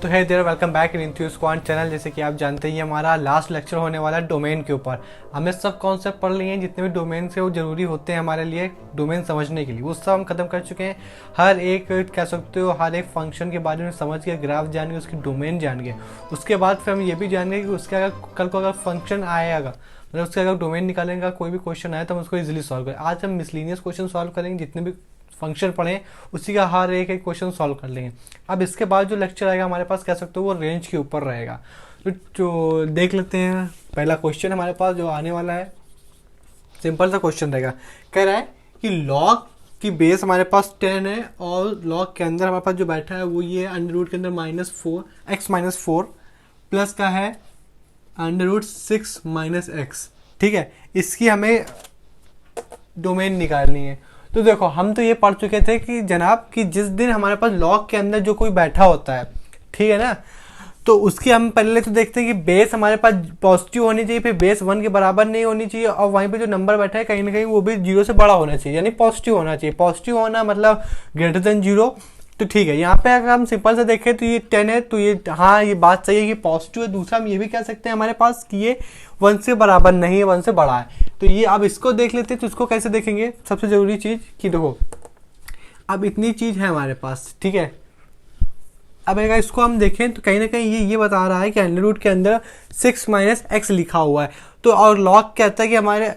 तो है there welcome back in enthuse quant channel. जैसे कि आप जानते हैं हमारा लास्ट लेक्चर होने वाला है डोमेन के ऊपर। हमने सब कॉन्सेप्ट पढ़ लिए हैं जितने भी डोमेन से वो ज़रूरी होते हैं हमारे लिए डोमेन समझने के लिए, वो सब हम खत्म कर चुके हैं। हर एक कह सकते हो हर एक फंक्शन के बारे में समझ के ग्राफ जान गए, उसकी डोमेन जान गए। उसके बाद फिर हम ये भी जान गए कि उसके अगर कल को अगर फंक्शन आएगा, मतलब उसका अगर डोमेन निकालने का कोई भी क्वेश्चन आया तो हम उसको इजीली सॉल्व करें। आज हम मिसलिनियस क्वेश्चन सॉल्व करेंगे, जितने भी फंक्शन पढ़े उसी का हर एक एक क्वेश्चन सॉल्व कर लेंगे। अब इसके बाद जो लेक्चर आएगा हमारे पास कह सकते हो वो रेंज के ऊपर रहेगा। तो जो देख लेते हैं पहला क्वेश्चन हमारे पास जो आने वाला है, सिंपल सा क्वेश्चन रहेगा। कह रहा है कि लॉग की बेस हमारे पास 10 है और लॉग के अंदर हमारे पास जो बैठा है वो ये अंडर रूट के अंदर -4 प्लस का है अंडर रूट 6 - x। ठीक है, इसकी हमें डोमेन निकालनी है। तो देखो हम तो ये पढ़ चुके थे कि जनाब कि जिस दिन हमारे पास लॉग के अंदर जो कोई बैठा होता है, ठीक है ना, तो उसकी हम पहले तो देखते हैं कि बेस हमारे पास पॉजिटिव होनी चाहिए, फिर बेस 1 के बराबर नहीं होनी चाहिए, और वहीं पे जो नंबर बैठा है कहीं ना कहीं वो भी 0 से बड़ा होना चाहिए, यानी पॉजिटिव होना चाहिए। पॉजिटिव होना मतलब ग्रेटर देन 0। तो ठीक है, यहाँ पे अगर हम सिंपल से देखें तो ये 10 है, तो ये हाँ ये बात सही है कि पॉजिटिव है। दूसरा हम ये भी कह सकते हैं हमारे पास कि ये 1 से बराबर नहीं है, 1 से बड़ा है। तो ये अब इसको देख लेते हैं। तो इसको कैसे देखेंगे, सबसे जरूरी चीज कि देखो अब इतनी चीज है हमारे पास, ठीक है। अब अगर इसको हम देखें तो कहीं ना कहीं ये बता रहा है कि अंडर रूट के अंदर 6 - x लिखा हुआ है। तो और लॉग कहता है कि हमारे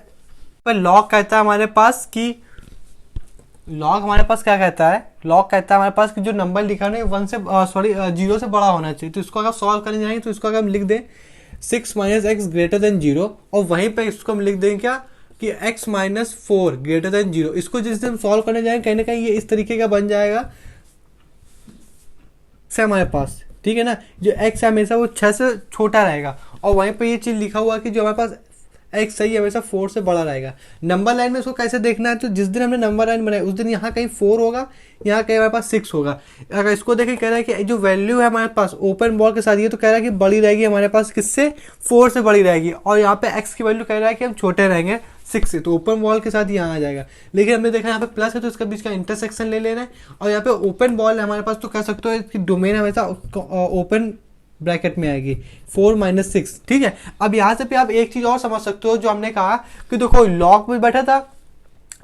पर लॉग कहता है हमारे पास कि लॉग हमारे पास क्या कहता है, लॉग कहता है हमारे पास कि जो नंबर लिखा है 1 से 0 से बड़ा होना चाहिए। तो इसको अगर सॉल्व करने जाएंगे तो इसको अगर हम लिख दें 6 - x ग्रेटर देन 0, और वहीं पे इसको हम लिख दें क्या कि x - 4 ग्रेटर देन 0। इसको जिस दिन हम सॉल्व करने जाएंगे कहीं ना कहीं ये इस तरीके का बन जाएगा से हमारे पास, ठीक है ना। जो x है हमेशा वो 6 से छोटा रहेगा, और वहीं पे ये चीज़ लिखा हुआ कि जो हमारे पास x सही है हमेशा 4 से बड़ा रहेगा। नंबर लाइन में इसको कैसे देखना है, तो जिस दिन हमने नंबर लाइन बनाई उस दिन यहाँ कहीं 4 होगा, यहाँ कहीं हमारे पास 6 होगा। अगर इसको देखें कह रहा है कि जो वैल्यू है हमारे पास ओपन बॉल के साथ ये तो कह रहा है कि बड़ी रहेगी हमारे पास, किससे 4 से बड़ी रहेगी, और यहाँ पे x की वैल्यू कह रहा है कि हम छोटे रहेंगे 6 से, तो ओपन बॉल के साथ यहाँ आ जाएगा। लेकिन हमने देखा यहाँ पे प्लस है तो इसका बीच का इंटरसेक्शन ले लेना है, और यहाँ पे ओपन बॉल है हमारे पास तो कह सकते हो इसकी डोमेन हमेशा ओपन ब्रैकेट में आएगी 4 - 6। ठीक है, अब यहाँ से भी आप एक चीज और समझ सकते हो जो हमने कहा कि देखो लॉग में बैठा था,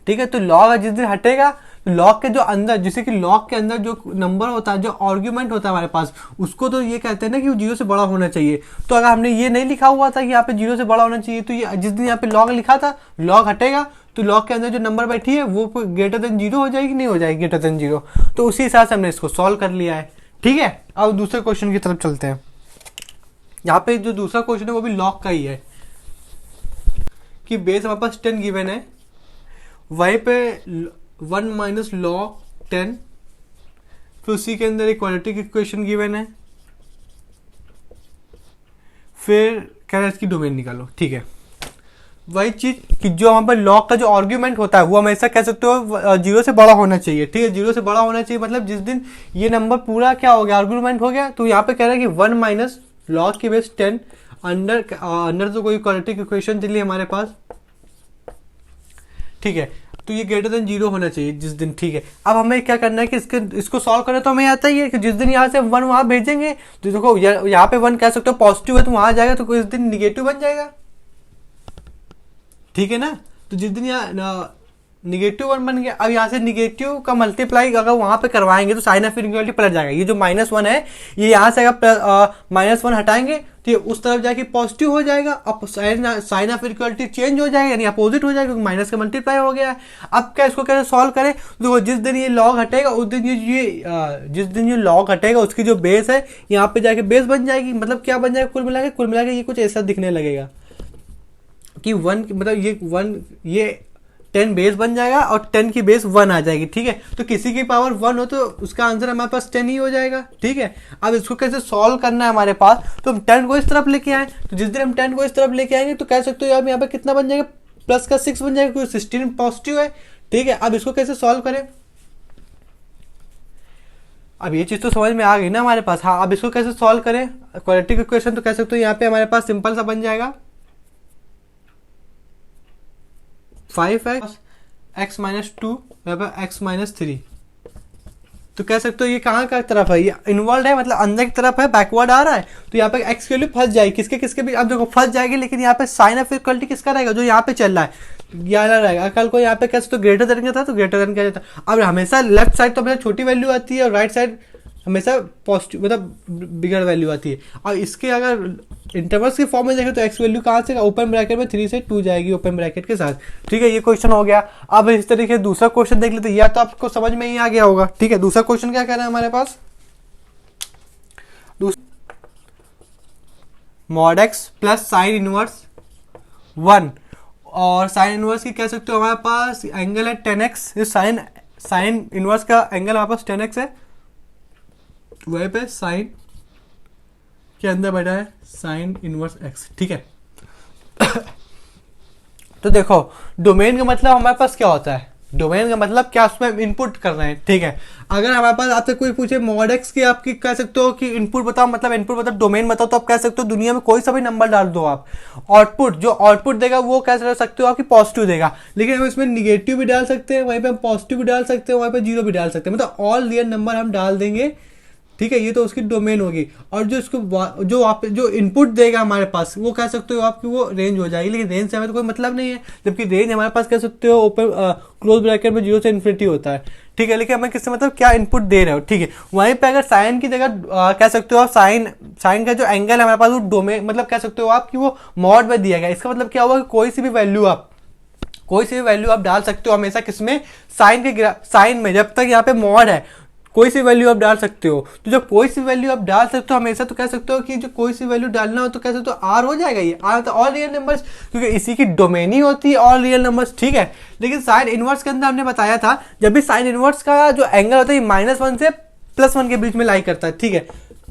ठीक है, तो लॉग जिस दिन हटेगा लॉग के जो अंदर, जैसे कि लॉग के अंदर जो नंबर होता है, जो आर्ग्यूमेंट होता है हमारे पास, उसको तो ये कहते हैं ना कि वो 0 से बड़ा होना चाहिए। तो अगर हमने ये नहीं लिखा हुआ था कि यहाँ पे 0 से बड़ा होना चाहिए, तो ये जिस दिन यहाँ पे लॉग लिखा था लॉग हटेगा तो लॉग के अंदर जो नंबर बैठी है वो ग्रेटर देन 0 हो जाएगी, नहीं हो जाएगी ग्रेटर देन 0। तो उसी हिसाब से हमने इसको सॉल्व कर लिया है। ठीक है, अब दूसरे क्वेश्चन की तरफ चलते हैं। यहाँ पे जो दूसरा क्वेश्चन है वो भी लॉग का ही है कि बेस हमारे पास 10 गिवन है, वहीं पे 1 - log 10, फिर उसी के अंदर इक्वालिटी की इक्वेशन गिवन है, फिर कह रहा है इसकी डोमेन निकालो। ठीक है, वही चीज कि जो हमारे पास लॉग का जो आर्ग्यूमेंट होता है वो हमेशा कह सकते हो 0 से बड़ा होना चाहिए। ठीक है, 0 से बड़ा होना चाहिए मतलब जिस दिन ये नंबर पूरा क्या हो गया आर्ग्यूमेंट हो गया, तो यहाँ पे कह रहा है कि 1 - log की बेस 10 अंडर तो कोई इक्वालिटी की इक्वेशन चलिए हमारे पास, ठीक है, तो ये ग्रेटर देन 0 होना चाहिए जिस दिन। ठीक है, अब हमें क्या करना है कि इसको सॉल्व करना तो हमें आता ही है कि जिस दिन यहाँ से 1 वहां भेजेंगे तो देखो यहाँ पे 1 कह सकते हो पॉजिटिव है तो वहां जाएगा तो इस दिन निगेटिव बन जाएगा, ठीक है ना। तो जिस दिन यहाँ -1 बन गया, अब यहाँ से निगेटिव का मल्टीप्लाई अगर वहां पे करवाएंगे तो साइन ऑफ इनइक्वालिटी पलट जाएगा। ये जो -1 है ये यहाँ से अगर -1 हटाएंगे तो ये उस तरफ जाके पॉजिटिव हो जाएगा, अब साइन ऑफ इनइक्वालिटी चेंज हो जाएगा यानी अपोजिट हो जाएगा क्योंकि माइनस का मल्टीप्लाई हो गया है। अब क्या इसको कैसे सॉल्व करें, देखो जिस दिन ये लॉग हटेगा उस दिन जिस दिन ये लॉग हटेगा उसकी जो बेस है यहाँ पे जाके बेस बन जाएगी। मतलब क्या बन जाएगा, कुल मिला के ये कुछ ऐसा दिखने लगेगा कि 1 मतलब ये 10 बेस बन जाएगा और 10 की बेस 1 आ जाएगी। ठीक है, तो किसी की पावर 1 हो तो उसका आंसर हमारे पास 10 ही हो जाएगा। ठीक है, अब इसको कैसे सॉल्व करना है हमारे पास, तो हम 10 को इस तरफ लेके आए, तो जिस दिन हम 10 को इस तरफ लेके आएंगे तो कह सकते हो यार यहाँ पे कितना बन जाएगा, प्लस का 6 बन जाएगा क्योंकि 16 पॉजिटिव है। ठीक है, अब इसको कैसे सॉल्व करें, अब ये चीज तो समझ में आ गई ना हमारे पास। हाँ, अब इसको कैसे सॉल्व करें क्वाड्रेटिक इक्वेशन, तो कह सकते हो यहाँ पे हमारे पास सिंपल सा बन जाएगा 5x - 2 x - 3, तो कह सकते हो ये कहाँ का तरफ है, ये इनवर्ड है, मतलब अंदर की तरफ है, बैकवर्ड आ रहा है, तो यहाँ पे एक्स की वैल्यू फंस जाएगी, किसके किसके भी, अब देखो फंस जाएगी, लेकिन यहाँ पे साइन ऑफ इक्वलिटी किसका रहेगा, जो यहाँ पे चल रहा है 11 रहेगा। कल को यहाँ पे कैसे तो ग्रेटर देन का था तो ग्रेटर देन का जाता। अब हमेशा लेफ्ट साइड तो हमेशा छोटी वैल्यू आती है और राइट साइड हमेशा पॉजिटिव मतलब बिगड़ वैल्यू आती है। और इसके अगर इंटरवल्स के फॉर्म में देखें तो एक्स वैल्यू कहाँ से, ओपन ब्रैकेट में 3 से 2 जाएगी ओपन ब्रैकेट के साथ। ठीक है, ये क्वेश्चन हो गया। अब इस तरीके से दूसरा क्वेश्चन देख लेते, या तो आपको समझ में ही आ गया होगा। ठीक है, दूसरा क्वेश्चन क्या कह रहा है हमारे पास, mod x plus sine inverse 1, और साइन इनवर्स की कह सकते हो हमारे पास एंगल है 10x। इस साइन इनवर्स का एंगल हमारे पास 10x है, वहीं पे साइन के अंदर बैठा है साइन इनवर्स x। ठीक है तो देखो डोमेन का मतलब हमारे पास क्या होता है, डोमेन का मतलब क्या, उसमें इनपुट कर रहे हैं। ठीक है, अगर हमारे पास आपसे कोई पूछे मॉड एक्स की, आपकी कह सकते हो कि इनपुट बताओ, मतलब इनपुट मतलब डोमेन बताओ, तो आप कह सकते हो दुनिया में कोई सा भी नंबर डाल दो आप, आउटपुट जो आउटपुट देगा वो कह सकते हो आपकी पॉजिटिव देगा। लेकिन हम इसमें निगेटिव भी डाल सकते हैं, वहीं पे हम पॉजिटिव भी डाल सकते हैं, वहीं पे जीरो भी डाल सकते हैं, मतलब ऑल रियल नंबर हम डाल देंगे। ठीक है, ये तो उसकी डोमेन होगी। और जो इसको जो इनपुट देगा हमारे पास, वो कह सकते हो आपकी वो रेंज हो जाएगी। लेकिन रेंज से हमें तो कोई मतलब नहीं है, जबकि रेंज हमारे पास कह सकते हो ओपन क्लोज ब्रैकेट में 0 से इन्फिनिटी होता है। ठीक है, लेकिन हमें किससे मतलब क्या इनपुट दे रहे हो। ठीक है, वहीं पे अगर साइन की जगह कह सकते हो आप साइन का जो एंगल है हमारे पास वो डोमेन मतलब कह सकते हो आप कि वो मॉड में दिया गया। इसका मतलब क्या हुआ कि कोई सी भी वैल्यू आप डाल सकते हो हमेशा, किसमें, साइन में, जब तक यहाँ पे मॉड है कोई सी वैल्यू आप डाल सकते हो। तो जब कोई सी वैल्यू आप डाल सकते हो हमेशा, तो कह सकते हो कि जो कोई सी वैल्यू डालना हो तो कह सकते हो आर हो जाएगा। ये आर तो ऑल रियल नंबर्स, क्योंकि इसी की डोमेन ही होती है ऑल रियल नंबर्स। ठीक है, लेकिन साइन इनवर्स के अंदर हमने बताया था, जब भी साइन इनवर्स का जो एंगल होता है -1 से +1 के बीच में लाई करता है। ठीक है,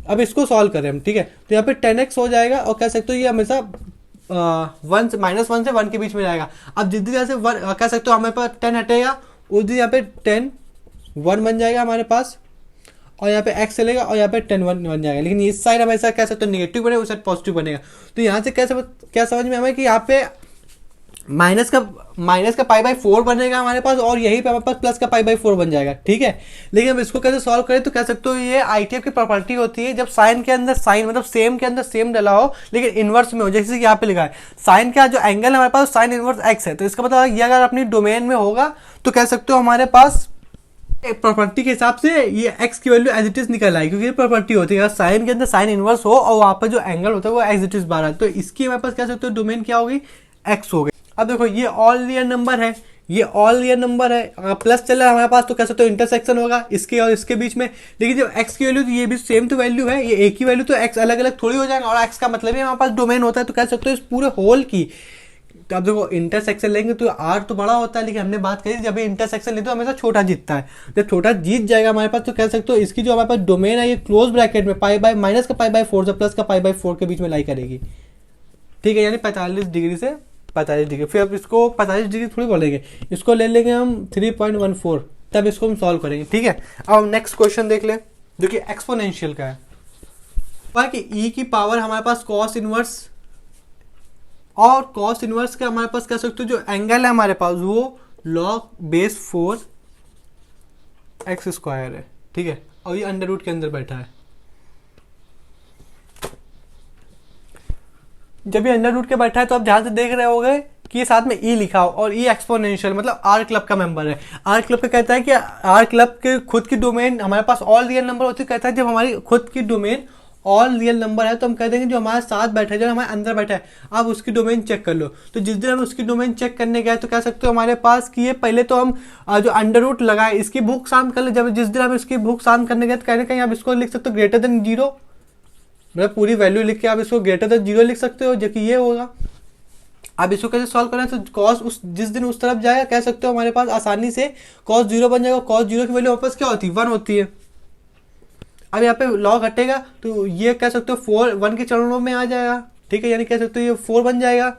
अब इसको सॉल्व करें हम। ठीक है, तो यहाँ पे 10x हो जाएगा, और कह सकते हो ये हमेशा -1 से 1 के बीच में जाएगा। अब जिस दिन से कह सकते हो हमारे पास 10 हटेगा, उस दिन यहाँ पे 10 1 बन जाएगा हमारे पास, और यहाँ पे x चलेगा और यहाँ पे 10 1 बन जाएगा। लेकिन इस साइड हमेशा कह सकते हो नेगेटिव बनेगा, उस साइड पॉजिटिव बनेगा। तो यहाँ से क्या समझ में हमें कि यहाँ पे माइनस का π/4 बनेगा हमारे पास, और यहीं पे हमारे पास प्लस का π/4 बन जाएगा। ठीक है, लेकिन अब इसको कैसे सॉल्व करें, तो कह सकते हो ये ITF की प्रॉपर्टी होती है, जब साइन के अंदर साइन मतलब सेम के अंदर सेम डला हो लेकिन इनवर्स में हो। जैसे कि यहाँ पे लिखा है साइन का जो एंगल है हमारे पास साइन इनवर्स x है, तो इसका मतलब ये अगर अपनी डोमेन में होगा तो कह सकते हो हमारे पास प्रॉपर्टी के हिसाब से ये x की वैल्यू एज इट इज निकल आएगी, क्योंकि ये प्रॉपर्टी होती है साइन के अंदर साइन इनवर्स हो और वहाँ पर जो एंगल होता है वो एज इट इज 12, तो इसकी हमारे पास कह सकते हो डोमेन क्या होगी, x हो गई। अब देखो ये ऑल रियल नंबर है, ये ऑल रियल नंबर है, अगर प्लस चल रहा है हमारे पास तो कह सकते हो इंटरसेक्शन होगा इसके और इसके बीच में। लेकिन जब x की वैल्यू, तो ये भी सेम तो वैल्यू है, ये एक ही वैल्यू, तो x अलग अलग थोड़ी हो जाएगा, और x का मतलब ही हमारे पास डोमेन होता है, तो कह सकते हो इस पूरे होल की। तो अब देखो इंटरसेक्शन लेंगे तो आर तो बड़ा होता है, लेकिन हमने बात करी जब इंटरसेक्शन लेते तो हमेशा छोटा जीतता है। जब छोटा जीत जाएगा हमारे पास तो कह सकते हो इसकी जो हमारे पास डोमेन है ये क्लोज ब्रैकेट में माइनस का π/4 से प्लस का π/4 के बीच में लाई करेगी। ठीक है, यानी 45 डिग्री से 45 डिग्री। फिर अब इसको 45 डिग्री थोड़ी बोलेंगे, इसको ले लेंगे हम 3.14, तब इसको हम सॉल्व करेंगे। ठीक है, अब हम नेक्स्ट क्वेश्चन देख लें जो कि एक्सपोनेंशियल का है कि ई की पावर हमारे पास कॉस इनवर्स, और कॉस इनवर्स का हमारे पास कह सकते हो जो एंगल है हमारे पास वो log⁴ x² है। ठीक है, और ये अंडर रूट के अंदर बैठा है। जब ये अंडर रूट के बैठा है तो आप ध्यान से देख रहे होंगे कि ये साथ में ई लिखा हो, और ई एक्सपोनेंशियल मतलब आर क्लब का मेंबर है। आर क्लब का कहता है कि आर क्लब के खुद की डोमेन हमारे पास ऑल रियल नंबर होती है। कहता है जब हमारी खुद की डोमेन ऑल रियल नंबर है तो हम कह देंगे जो हमारे साथ बैठा है, जो हमारे अंदर बैठा है, आप उसकी डोमेन चेक कर लो। तो जिस दिन हम उसकी डोमेन चेक करने गए तो कह सकते हो हमारे पास कि ये पहले तो हम जो अंडर रूट लगाए इसकी भूख शांत कर ले। जब जिस दिन हम इसकी भूख शांत करने गए तो कहीं ना कहीं आप इसको लिख सकते हो ग्रेटर देन 0, मतलब पूरी वैल्यू लिख के आप इसको ग्रेटर देन 0 लिख सकते हो, जो कि ये होगा। अब इसको कैसे सॉल्व करना है, तो कॉस जिस दिन उस तरफ जाएगा कह सकते हो हमारे पास आसानी से cos 0 बन जाएगा। cos 0 की वैल्यू वापस क्या होती है, 1 होती है। अब यहाँ पे लॉग हटेगा तो ये कह सकते हो 4 1 के चरणों में आ जाएगा। ठीक है, यानी कह सकते हो ये 4 बन जाएगा।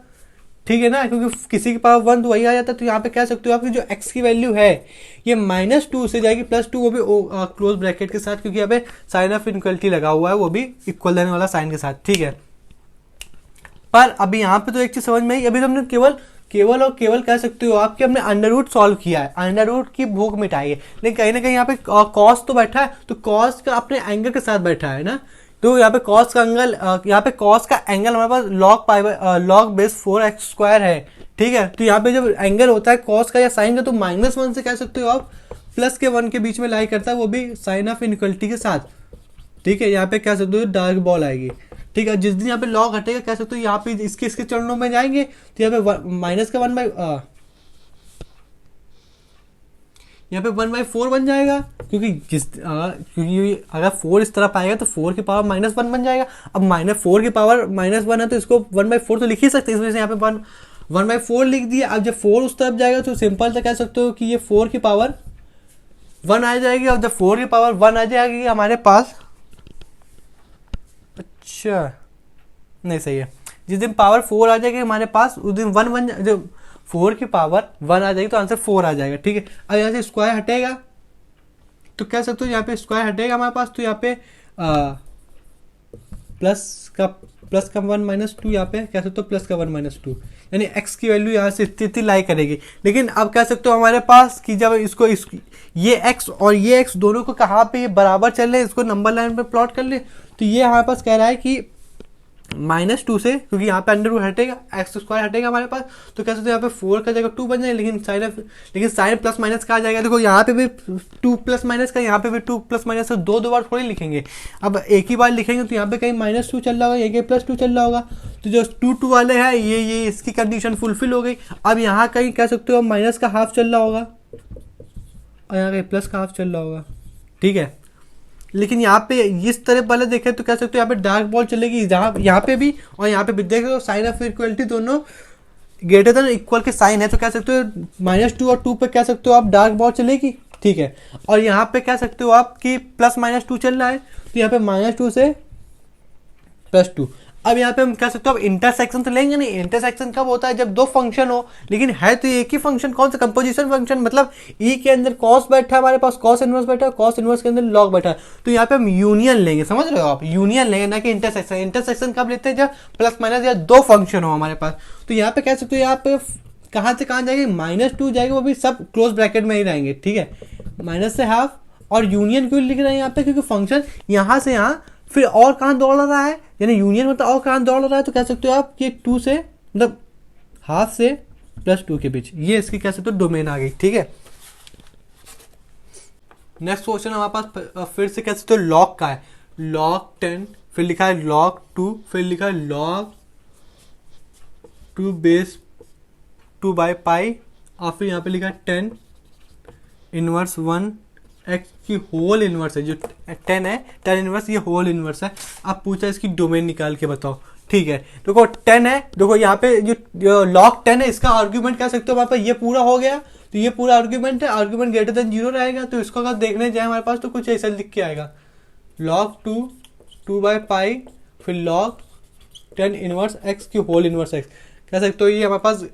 ठीक है ना, क्योंकि किसी के पास 1 तो वही आ जाता है। तो यहाँ पे कह सकते हो आपकी जो x की वैल्यू है ये -2 से जाएगी +2, वो भी क्लोज ब्रैकेट के साथ, क्योंकि यहाँ पे साइन ऑफ इनइक्वालिटी लगा हुआ है, वो भी इक्वल देने वाला साइन के साथ। ठीक है, पर अभी यहाँ पे तो एक चीज समझ में आई, अभी तो हमने केवल और केवल कह सकते हो आप कि हमने अंडर रूट सॉल्व किया है, अंडर रूट की भूख मिटाई है, लेकिन कहीं ना कहीं यहाँ पे कॉस तो बैठा है, तो कॉस का अपने एंगल के साथ बैठा है ना, तो यहाँ पे कॉस का एंगल, यहाँ पे कॉस का एंगल हमारे पास लॉग बेस 4x² है, ठीक है। तो यहाँ पे जब एंगल होता है कॉस का या साइन का, तो -1 से कह सकते हो आप प्लस के 1 के बीच में लाई करता है, वो भी साइन ऑफ इनइक्वलिटी के साथ, ठीक है। यहाँ पे कह सकते हो डार्क बॉल आएगी, ठीक है। जिस दिन यहाँ पे लॉग हटेगा कह सकते हो यहाँ पे इसके चरणों में जाएंगे, तो यहाँ पे माइनस का 1/, यहाँ पे 1/4 बन जाएगा, क्योंकि क्योंकि अगर 4 इस तरफ आएगा तो 4 की पावर -1 बन जाएगा। अब -4 की पावर -1 है, तो इसको 1/4 तो लिख ही सकते हैं, इस वजह से यहाँ पे 1/4 लिख दिया। अब जब 4 उस तरफ जाएगा तो सिंपल से कह सकते हो कि ये 4 की पावर 1 आ जाएगी। और जब 4 की पावर 1 आ जाएगी हमारे पास, अच्छा नहीं सही है, जिस दिन पावर 4 आ जाएगी हमारे पास उस दिन 1 बन, जब 4 की पावर 1 आ जाएगी तो आंसर 4 आ जाएगा, ठीक है। अब यहाँ से स्क्वायर हटेगा तो कह सकते हो यहाँ पे स्क्वायर हटेगा हमारे पास, तो यहाँ पे प्लस का 1 - 2, यहाँ पे कह सकते हो प्लस का 1 - 2, यानी x की वैल्यू यहाँ से इतनी लाई करेगी। लेकिन अब कह सकते हो हमारे पास कि जब ये x और ये x दोनों को कहाँ पे बराबर चल रहे हैं, इसको नंबर लाइन पे प्लॉट कर ले, तो ये हमारे पास कह रहा है कि -2 से, क्योंकि यहाँ पे अंडर रूट हटेगा, x² हटेगा हमारे पास, तो कह सकते हो यहाँ पे 4 का जगह 2 बन जाएगा, लेकिन साइन प्लस माइनस का आ जाएगा। देखो यहाँ पे भी 2 प्लस माइनस का, यहाँ पे भी 2 प्लस माइनस का, दो बार थोड़ी लिखेंगे, अब एक ही बार लिखेंगे। तो यहाँ पे कहीं -2 चल रहा होगा, ये +2 चल रहा होगा, तो जो 2 वाले हैं ये इसकी कंडीशन फुलफिल हो गई। अब यहाँ कहीं कह सकते हो माइनस का हाफ चल रहा होगा और यहाँ कहीं प्लस का हाफ चल रहा होगा, ठीक है। लेकिन यहाँ पे इस तरह वाले देखें तो कह सकते हो यहाँ पे डार्क बॉल चलेगी, जहाँ यहाँ पे भी और यहाँ पे भी देख रहे हो साइन ऑफ इक्वलिटी दोनों ग्रेटर देन इक्वल के साइन है, तो कह सकते हो -2 और 2 पे कह सकते हो आप डार्क बॉल चलेगी, ठीक है। और यहाँ पे कह सकते हो आप कि +-2 चल रहा है, तो यहाँ पे -2 से +2। अब यहाँ पे हम कह सकते हो अब इंटरसेक्शन तो लेंगे नहीं, इंटरसेक्शन कब होता है जब दो फंक्शन हो, लेकिन है तो एक ही फंक्शन, कौन सा कंपोजिशन फंक्शन, मतलब ई के अंदर कॉस बैठा है हमारे पास, कॉस इनवर्स बैठा है, कॉस इनवर्स के अंदर लॉग बैठा है, तो यहाँ पे हम यूनियन लेंगे, समझ रहे हो आप, यूनियन लेंगे ना कि इंटरसेक्शन। इंटरसेक्शन कब लेते हैं जब +- या दो फंक्शन हो हमारे पास, तो यहाँ पे कह सकते हो यहाँ पे कहाँ से कहाँ जाएगी, -2 जाएगी, वो भी सब क्लोज ब्रैकेट में ही रहेंगे, ठीक है, माइनस से हाफ। और यूनियन क्यों लिख रहे हैं यहाँ पे, क्योंकि फंक्शन यहाँ से यहाँ फिर और कहाँ दौड़ रहा है, यानी यूनियन मतलब और कहाँ दौड़ रहा है, तो कह सकते हो आप कि 2 से मतलब हाफ से +2 के बीच, ये इसकी कह सकते हो डोमेन आ गई, ठीक है। नेक्स्ट क्वेश्चन हमारे पास फिर से कह सकते हो लॉग का है, log 10, फिर लिखा है log 2, फिर लिखा है log 2 बेस 2/π, और फिर यहाँ पे लिखा है 10 इनवर्स 1 x की होल इनवर्स है, जो 10 है 10 इनवर्स, ये होल इनवर्स है। अब पूछा इसकी डोमेन निकाल के बताओ, ठीक है। देखो 10 है, देखो यहाँ पे जो log 10 है इसका आर्ग्यूमेंट कह सकते हो वहाँ पर ये पूरा हो गया, तो ये पूरा आर्ग्यूमेंट है, आर्ग्यूमेंट ग्रेटर देन 0 रहेगा, तो इसको अगर देखने जाए हमारे पास तो कुछ ऐसा लिख के आएगा log 2/π, फिर log 10 इनवर्स x की होल इनवर्स x, कह सकते हो ये हमारे पास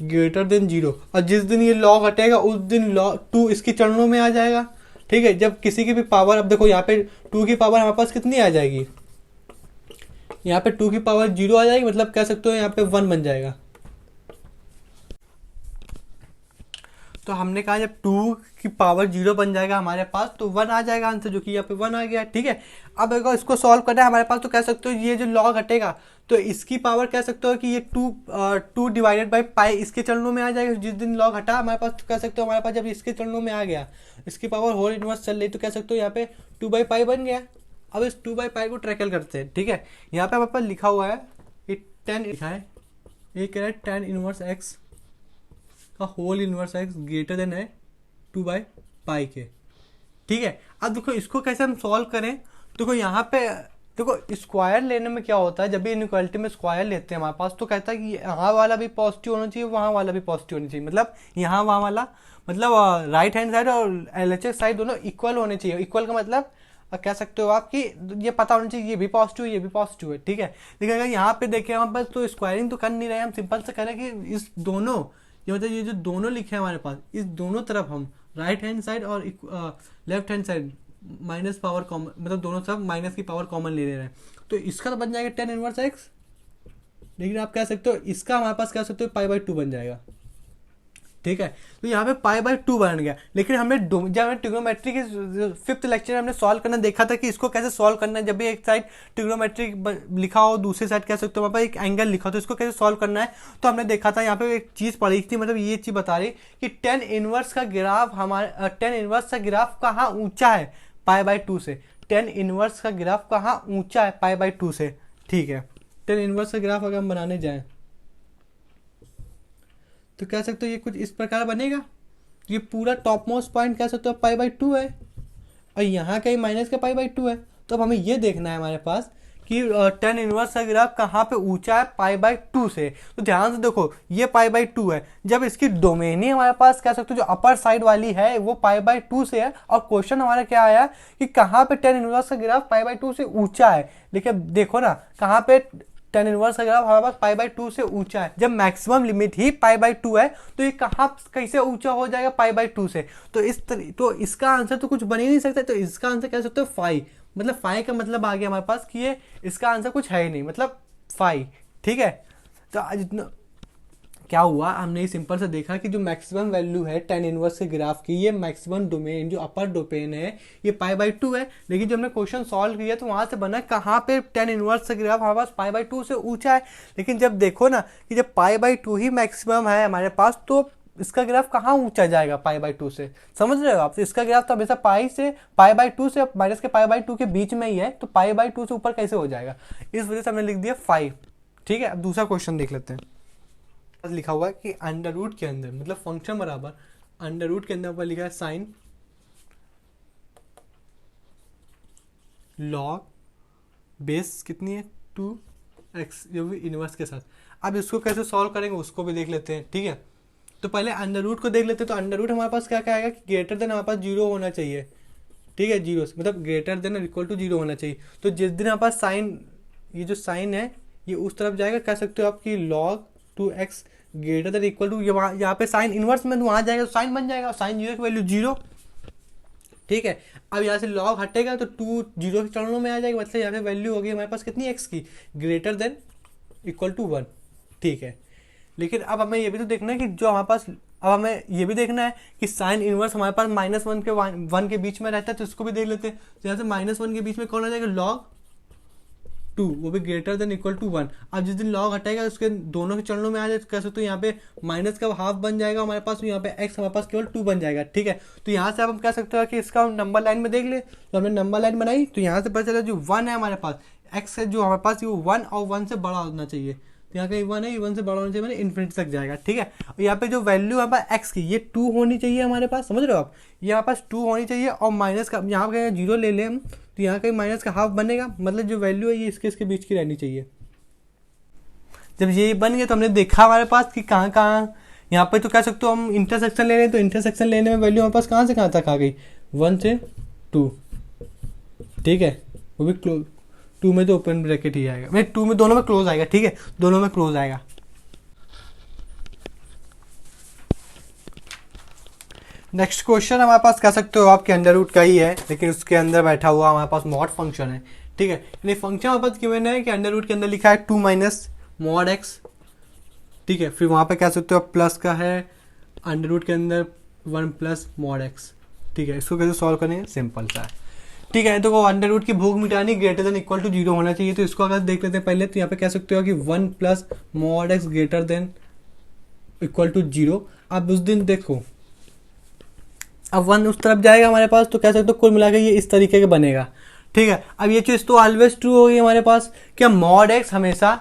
ग्रेटर देन 0। और जिस दिन ये लॉग हटेगा उस दिन log 2 इसके चरणों में आ जाएगा, ठीक है। जब किसी की भी पावर, अब देखो यहाँ पे 2 की पावर हमारे पास कितनी आ जाएगी, यहाँ पे 2 की पावर 0 आ जाएगी, मतलब कह सकते हो यहाँ पे 1 बन जाएगा। तो हमने कहा जब 2 की पावर 0 बन जाएगा हमारे पास तो 1 आ जाएगा आंसर, जो कि यहाँ पे 1 आ गया, ठीक है। अब अगर इसको सॉल्व करना है हमारे पास तो कह सकते हो ये जो लॉग हटेगा तो इसकी पावर कह सकते हो कि ये 2 डिवाइडेड बाई पाई इसके चरणों में आ जाएगा। जिस दिन लॉग हटा हमारे पास तो कह सकते हो हमारे पास जब इसके चरणों में आ गया, इसकी पावर होल इनवर्स चल रही, तो कह सकते हो यहाँ पे 2/π बन गया। अब इस 2/π को ट्रैकल करते हैं, ठीक है। यहाँ पे हमारे पास लिखा हुआ है 10 लिखा है, ये कह रहा है 10 इनवर्स x का whole inverse x greater than है 2/π के, ठीक है। अब देखो इसको कैसे हम सॉल्व करें, देखो यहाँ पे देखो स्क्वायर लेने में क्या होता है, जब भी इनइक्वालिटी में स्क्वायर लेते हैं हमारे पास तो कहता है कि यहाँ वाला भी पॉजिटिव होना चाहिए, वहाँ वाला भी पॉजिटिव होना चाहिए, मतलब यहाँ वहाँ वाला, मतलब राइट हैंड साइड और LHS साइड दोनों इक्वल होने चाहिए। इक्वल का मतलब कह सकते हो आप कि ये पता होना चाहिए ये भी पॉजिटिव है ये भी पॉजिटिव है, ठीक है। लेकिन अगर यहाँ पे देखें हमारे पास तो स्क्वायरिंग तो कर नहीं रहे, हम सिंपल से कह रहे हैं कि इस दोनों ये मतलब ये जो दोनों लिखे हैं हमारे पास, इस दोनों तरफ हम राइट हैंड साइड और left hand side minus power common, मतलब दोनों तरफ माइनस की पावर कॉमन ले रहे हैं, तो इसका तो बन जाएगा 10 इनवर्स x, लेकिन आप कह सकते हो इसका हमारे पास कह सकते हो पाई बाई 2 बन जाएगा, ठीक है। तो यहाँ पे पाई बाई 2 बन गया। लेकिन हमने जब हमने ट्रिग्नोमेट्री के 5th लेक्चर में हमने सॉल्व करना देखा था कि इसको कैसे सॉल्व करना है। जब भी एक साइड ट्रिग्नोमेट्री लिखा हो, दूसरी साइड कह सकते हो वहाँ पर एक एंगल लिखा हो, तो इसको कैसे सॉल्व करना है। तो हमने देखा था यहाँ पे एक चीज़ पढ़ी थी, मतलब ये चीज़ बता रही कि टेन इनवर्स का ग्राफ हमारे टेन इनवर्स का ग्राफ कहाँ ऊंचा है पाई बाई 2 से। टेन इनवर्स का ग्राफ कहाँ ऊंचा है पाई बाई 2 से, ठीक है। टेन इनवर्स का ग्राफ अगर हम बनाने जाएं तो कह सकते हो ये कुछ इस प्रकार बनेगा। ये पूरा टॉप मोस्ट पॉइंट कह सकते हो पाई बाई 2 है और यहाँ कहीं माइनस का पाई बाई 2 है। तो अब हमें ये देखना है हमारे पास कि टेन इनवर्स का ग्राफ कहाँ पे ऊंचा है पाई बाई 2 से। तो ध्यान से देखो ये पाई बाई 2 है, जब इसकी डोमेन ही हमारे पास कह सकते हो जो अपर साइड वाली है वो पाई बाई 2 से है, और क्वेश्चन हमारा क्या आया कि कहाँ पे टेन इनवर्स का ग्राफ पाई बाई 2 से ऊंचा है। लेकिन देखो ना कहाँ पे टेन इनवर्स का ग्राफ हमारे पास पाई बाई 2 से ऊंचा है। जब maximum limit he pi by 2 है तो ये कहाँ कैसे ऊंचा हो जाएगा पाई बाई 2 से। तो इसका आंसर तो कुछ बन ही नहीं सकता। तो इसका आंसर कह सकते हो फाई, मतलब फाई का मतलब आ गया हमारे पास कि ये इसका आंसर कुछ है ही नहीं, मतलब फाई, ठीक है। तो आज इतना क्या हुआ, हमने सिंपल से देखा कि जो मैक्सिमम वैल्यू है टेन इनवर्स के ग्राफ की, ये मैक्सिमम डोमेन जो अपर डोमेन है ये पाई बाई 2 है। लेकिन जब हमने क्वेश्चन सॉल्व किया तो वहाँ से बना कहाँ पे टेन इनवर्स का ग्राफ हमारे पास पाई बाई 2 से ऊंचा है। लेकिन जब देखो ना कि जब पाई बाई 2 ही मैक्सिमम है हमारे पास, तो इसका ग्राफ कहाँ ऊंचा जाएगा पाई बाई 2 से, समझ रहे हो आप। तो इसका ग्राफ तो हमेशा पाई बाई 2 से माइनस के पाई बाई 2 के बीच में ही है, तो पाई बाई 2 से ऊपर कैसे हो जाएगा, इस वजह से हमने लिख दिया 5, ठीक है। अब दूसरा क्वेश्चन देख लेते हैं। लिखा हुआ है कि अंडर रूट के अंदर, मतलब फंक्शन बराबर अंडर रूट के अंदर पर लिखा है साइन लॉग बेस कितनी है 2x, जो भी इनवर्स के साथ। अब इसको कैसे सॉल्व करेंगे उसको भी देख लेते हैं, ठीक है। तो पहले अंडर रूट को देख लेते हैं। तो अंडर रूट हमारे पास क्या क्या आएगा कि ग्रेटर देन हमारे पास 0 होना चाहिए, ठीक है। 0 मतलब ग्रेटर देन और इक्वल टू 0 होना चाहिए। तो जिस दिन हमारे पास साइन, ये जो साइन है ये उस तरफ जाएगा, कह सकते हो आपकी log 2x greater than equal to, यहाँ पे साइन इनवर्स में वहाँ जाएगा तो साइन बन जाएगा, साइन 0 की वैल्यू 0, ठीक है। अब यहाँ से लॉग हटेगा तो 2 0 के चरणों में आ जाएगा, मतलब यहाँ पे वैल्यू होगी हमारे पास कितनी x की, ग्रेटर देन इक्वल टू 1, ठीक है। लेकिन अब हमें ये भी तो देखना है कि जो हमारे पास, अब हमें ये भी देखना है कि साइन इनवर्स हमारे पास -1 के 1 के बीच में रहता है, तो इसको भी देख लेते हैं। तो यहाँ से -1 के बीच में कौन आ जाएगा, लॉग 2, वो भी ग्रेटर देन इक्वल टू 1। अब जिस दिन लॉग हटेगा उसके दोनों के चरणों में आ जाए, कह सकते हो यहाँ पे माइनस का हाफ बन जाएगा हमारे पास, तो यहाँ पे x हमारे पास केवल 2 बन जाएगा, ठीक है। तो यहाँ से अब हम कह सकते हो कि इसका हम नंबर लाइन में देख ले। तो हमने नंबर लाइन बनाई तो यहाँ से पता चला जो 1 है हमारे पास, x है जो हमारे पास वो 1 और 1 से बड़ा होना चाहिए। तो यहाँ कहीं 1 है, ये 1 से बड़ा होना चाहिए, मैंने इन्फिनिटी तक जाएगा, ठीक है। और यहाँ पे जो वैल्यू हमारे पास x की, ये 2 होनी चाहिए हमारे पास, समझ रहे हो आप। ये हमारे पास 2 होनी चाहिए और माइनस का यहाँ पे 0 ले लें हम, तो यहाँ कहीं माइनस का हाफ बनेगा, मतलब जो वैल्यू है ये इसके बीच की रहनी चाहिए। जब ये बन गया तो हमने देखा हमारे पास कि कहाँ कहाँ, यहाँ पे तो कह सकते हो हम इंटरसेक्शन ले रहे हैं, तो इंटरसेक्शन लेने में वैल्यू हमारे पास कहाँ से कहाँ तक आ गई, 1 से 2, ठीक है। वो भी क्लोज, 2 में तो ओपन ब्रैकेट ही आएगा, मैं 2 में दोनों में क्लोज आएगा, ठीक है, दोनों में क्लोज आएगा। नेक्स्ट क्वेश्चन हमारे पास कह सकते हो आपके अंडर रूट का ही है, लेकिन उसके अंदर बैठा हुआ हमारे पास मॉड फंक्शन है, ठीक है। यानी फंक्शन हमारे पास गिवन है कि अंडर रूट के अंदर लिखा है 2 माइनस मॉड x, ठीक है। फिर वहाँ पे कह सकते हो प्लस का है अंडर रूट के अंदर 1 प्लस मॉड x, ठीक है। इसको कैसे सॉल्व करेंगे, सिंपल सा है, ठीक है। तो अंडर रूट की भूख मिटानी ग्रेटर देन इक्वल टू 0 होना चाहिए। तो इसको अगर देख लेते हैं पहले, तो यहाँ पे कह सकते हो कि 1 plus mod x greater than equal to 0। अब उस दिन देखो अब 1 उस तरफ जाएगा हमारे पास, तो कह सकते हो कुल मिला के ये इस तरीके का बनेगा, ठीक है। अब ये चीज़ तो ऑलवेज ट्रू होगी हमारे पास, क्या मॉड x हमेशा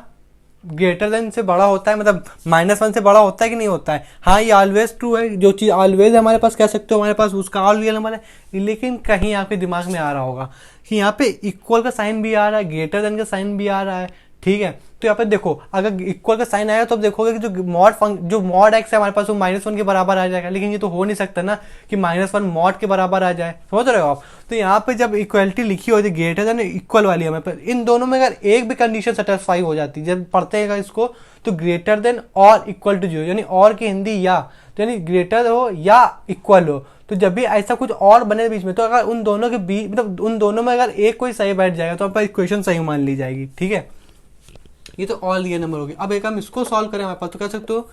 ग्रेटर देन से बड़ा होता है, मतलब -1 से बड़ा होता है कि नहीं होता है। हाँ ये ऑलवेज ट्रू है, जो चीज़ ऑलवेज हमारे पास कह सकते हो हमारे पास उसका ऑल रियल नंबर है। लेकिन कहीं आपके दिमाग में आ रहा होगा कि यहाँ पे इक्वल का साइन भी आ रहा है, ग्रेटर देन का साइन भी आ रहा है, ठीक है। तो यहाँ पे देखो अगर इक्वल का साइन आएगा तो आप देखोगे कि जो मॉड x है हमारे पास वो -1 के बराबर आ जाएगा। लेकिन ये तो हो नहीं सकता ना कि -1 मॉड के बराबर आ जाए, समझ रहे हो आप। तो यहाँ पे जब इक्वलिटी लिखी होती है ग्रेटर देन इक्वल वाली हमें पर, इन दोनों में अगर एक भी कंडीशन सेटिस्फाई हो जाती है, जब पढ़ते हैं इसको, तो ग्रेटर देन और इक्वल टू 0, यानी और की हिंदी या, तो यानी ग्रेटर हो या इक्वल हो। तो जब भी ऐसा कुछ और बने बीच में, तो अगर उन दोनों के बीच, मतलब उन दोनों में अगर एक कोई सही बैठ जाएगा तो आपका इक्वेशन सही मान ली जाएगी, ठीक है। ये तो ऑल रियल नंबर हो गया। अब एक हम इसको सॉल्व करें हमारे पास, तो कह सकते हो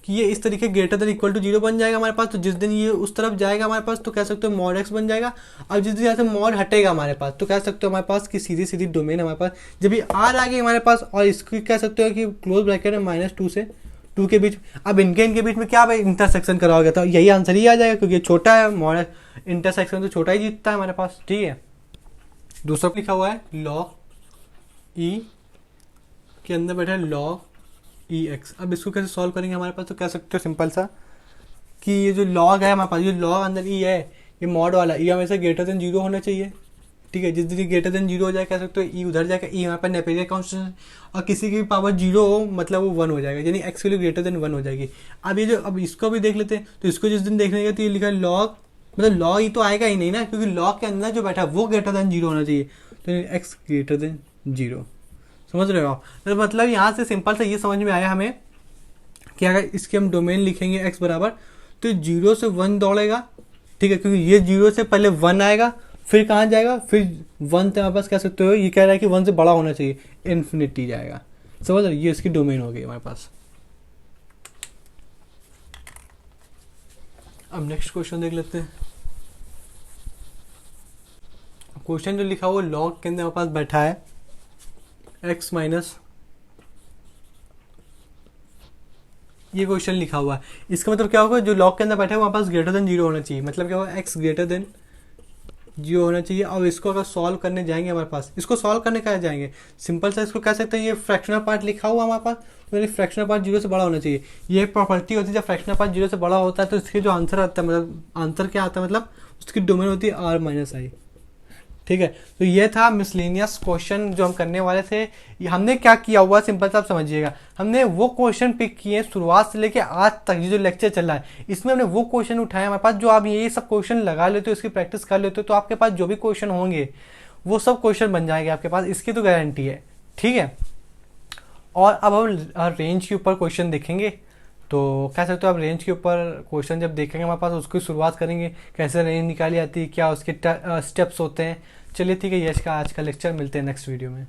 कि ये इस तरीके ग्रेटर देन इक्वल टू 0 बन जाएगा हमारे पास। तो जिस दिन ये उस तरफ जाएगा हमारे पास तो कह सकते हो मॉड एक्स बन जाएगा। अब जिस दिन यहाँ से मॉड हटेगा हमारे पास तो कह सकते हो हमारे पास कि सीधी सीधी डोमेन हमारे पास जब ये आर आ गई हमारे पास, और इसको कह सकते हो कि क्लोज ब्रैकेट में -2 से 2 के बीच। अब इनके बीच में क्या भाई इंटरसेक्शन करा गया था, यही आंसर ही आ जाएगा क्योंकि छोटा है मॉड इंटरसेक्शन तो छोटा ही जीतता है हमारे पास। ठीक है, दूसरा लिखा हुआ है लॉग ई के अंदर बैठा है लॉग ई एक्स। अब इसको कैसे सॉल्व करेंगे हमारे पास, तो कह सकते हो सिंपल सा कि ये जो लॉग है हमारे पास, ये लॉग अंदर ई है, ये मॉड वाला ई हमेशा ग्रेटर देन 0 होना चाहिए। ठीक है, जिस दिन ग्रेटर देन 0 हो जाए कह सकते हो ई उधर जाएगा, ई हमारे पास नेपेरियर कांस्टेंट, और किसी की भी पावर 0 हो मतलब वो 1 हो जाएगा, यानी एक्स वैल्यू ग्रेटर देन 1 हो जाएगी। अब ये जो अब इसको भी देख लेते हैं, तो इसको जिस दिन देखने का तो ये लिखा है लॉग, मतलब लॉग ई तो आएगा ही नहीं ना, क्योंकि लॉग के अंदर जो बैठा है वो ग्रेटर देन 0 होना चाहिए, तो एक्स ग्रेटर देन 0। समझ रहे हो आप? तो मतलब यहाँ से सिंपल सा ये समझ में आया हमें कि अगर इसके हम डोमेन लिखेंगे x बराबर, तो 0 से 1 दौड़ेगा। ठीक है, क्योंकि ये 0 से पहले 1 आएगा, फिर कहाँ जाएगा, फिर 1 से वापस कह सकते हो, ये कह रहा है कि 1 से बड़ा होना चाहिए, इन्फिनिटी जाएगा। समझ रहे, ये इसकी डोमेन हो गई हमारे पास। अब नेक्स्ट क्वेश्चन देख लेते हैं। क्वेश्चन जो लिखा हुआ लॉग के अंदर हमारे पास बैठा है x माइनस, ये क्वेश्चन लिखा हुआ है, इसका मतलब क्या होगा, जो लॉग के अंदर बैठा है वहाँ पास ग्रेटर देन 0 होना चाहिए, मतलब क्या होगा x ग्रेटर देन 0 होना चाहिए। अब इसको अगर सॉल्व करने जाएंगे हमारे पास, इसको सॉल्व करने का जाएंगे सिंपल सा, इसको कह सकते हैं ये फ्रैक्शनल पार्ट लिखा हुआ हमारे पास, तो यानी फ्रैक्शनल पार्ट 0 से बड़ा होना चाहिए। ये प्रॉपर्टी होती है, जब फ्रैक्शनल पार्ट 0 से बड़ा होता है तो इसके जो आंसर आता है, मतलब आंसर क्या आता है, मतलब उसकी डोमेन होती है r माइनस आई। ठीक है, तो ये था मिसलेनियस क्वेश्चन जो हम करने वाले थे। हमने क्या किया हुआ सिंपल सा आप समझिएगा, हमने वो क्वेश्चन पिक किए शुरुआत से लेके आज तक, ये जो लेक्चर चल रहा है इसमें हमने वो क्वेश्चन उठाए हमारे पास, जो आप ये सब क्वेश्चन लगा लेते हो, इसकी प्रैक्टिस कर लेते हो, तो आपके पास जो भी क्वेश्चन होंगे वो सब क्वेश्चन बन जाएंगे आपके पास, इसकी तो गारंटी है। ठीक है, और अब हम रेंज के ऊपर क्वेश्चन देखेंगे, तो कह सकते हो आप रेंज के ऊपर क्वेश्चन जब देखेंगे हमारे पास उसकी शुरुआत करेंगे, कैसे रेंज निकाली जाती है, क्या उसके स्टेप्स होते हैं। चलिए ठीक है, ये आज का लेक्चर, मिलते हैं नेक्स्ट वीडियो में।